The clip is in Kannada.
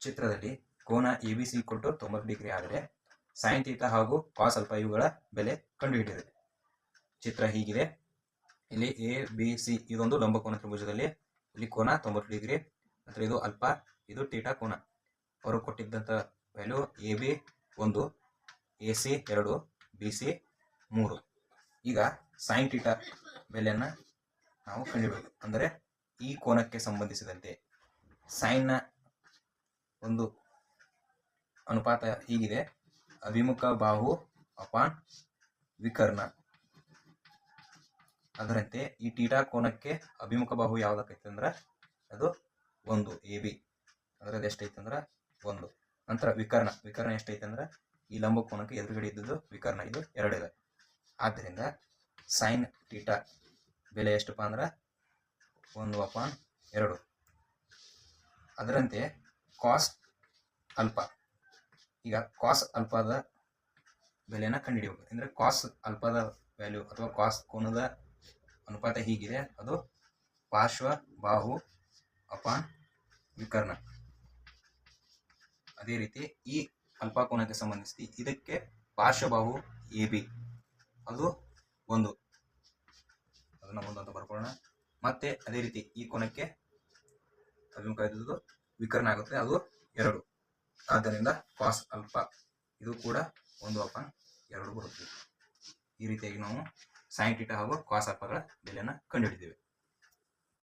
ಚಿತ್ರದಲ್ಲಿ ಕೋನ ABC = 90 ಡಿಗ್ರಿ ಆದರೆ ಸೈನ್ ಥೀಟಾ ಹಾಗೂ ಕಾಸ್ ಅಲ್ಫಾ ಇವುಗಳ ಬೆಲೆ ಕಂಡುಹಿಡಿಯಿರಿ. ಚಿತ್ರ ಹೀಗಿದೆ. ಇಲ್ಲಿ ABC ಇದೊಂದು ಲಂಬಕೋನ ತ್ರಿಭುಜದಲ್ಲಿ ಇಲ್ಲಿ ಕೋನ 90 ಡಿಗ್ರಿ, ನಂತರ ಇದು ಅಲ್ಫಾ, ಇದು ಥೀಟಾ ಕೋನ. ಅವರು ಕೊಟ್ಟಿದ್ದಂಥ ವ್ಯಾಲ್ಯೂ AB 1, AC 2, BC 3. ಈಗ ಸೈನ್ ಥೀಟಾ ಬೆಲೆಯನ್ನು ನಾವು ಕಂಡುಹಿಡಬೇಕು. ಅಂದರೆ ಈ ಕೋನಕ್ಕೆ ಸಂಬಂಧಿಸಿದಂತೆ ಸೈನ್ನ ಒಂದು ಅನುಪಾತ ಹೀಗಿದೆ: ಅಭಿಮುಖ ಬಾಹು ಅಪಾನ್ ವಿಕರ್ಣ. ಅದರಂತೆ ಈ ಥೀಟಾ ಕೋನಕ್ಕೆ ಅಭಿಮುಖ ಬಾಹು ಯಾವುದಾಕೈತೆ ಅಂದ್ರೆ ಅದು 1 AB, ಅಂದರೆ ಅದು ಎಷ್ಟೈತೆ ಅಂದ್ರೆ 1. ನಂತರ ವಿಕರ್ಣ ಎಷ್ಟೈತೆ ಅಂದ್ರೆ ಈ ಲಂಬ ಕೋನಕ್ಕೆ ಎದುರುಗಡೆ ಇದ್ದದ್ದು ವಿಕರ್ಣ, ಇದು 2 ಇದೆ. ಆದ್ದರಿಂದ ಸೈನ್ ಥೀಟಾ ಬೆಲೆ ಎಷ್ಟಪ್ಪ ಅಂದ್ರೆ 1/2. ಅದರಂತೆ ಕಾಸ್ ಅಲ್ಫಾ, ಈಗ ಕಾಸ್ ಅಲ್ಫಾದ ಬೆಲೆನ ಕಂಡುಹಿಡಿಯಬೇಕು. ಅಂದರೆ ಕಾಸ್ ಅಲ್ಫಾದ ವ್ಯಾಲ್ಯೂ ಅಥವಾ ಕಾಸ್ ಕೋನದ ಅನುಪಾತ ಹೀಗಿದೆ: ಅದು ಪಾರ್ಶ್ವ ಬಾಹು ಅಪಾನ್ ವಿಕರ್ಣ. ಅದೇ ರೀತಿ ಈ ಅಲ್ಫಾ ಕೋನಕ್ಕೆ ಸಂಬಂಧಿಸಿ ಇದಕ್ಕೆ ಪಾರ್ಶ್ವಬಾಹು AB, ಅದು 1, ಅದನ್ನು 1 ಅಂತ ಬರ್ಕೊಳ್ಳೋಣ. ಮತ್ತೆ ಅದೇ ರೀತಿ ಈ ಕೋನಕ್ಕೆ ಅಭಿಮುಖ ಇದ್ದದ್ದು ವಿಕರ್ಣ ಆಗುತ್ತೆ, ಅದು 2. ಆದ್ದರಿಂದ ಕಾಸ್ ಅಲ್ಫಾ ಇದು ಕೂಡ 1/2 ಬರುತ್ತೆ. ಈ ರೀತಿಯಾಗಿ ನಾವು ಸೈನ್ ಥೀಟಾ ಹಾಗೂ ಕಾಸ್ ಅಲ್ಫಾಗಳ ಬೆಲೆಯನ್ನು ಕಂಡುಹಿಡಿದ್ದೇವೆ.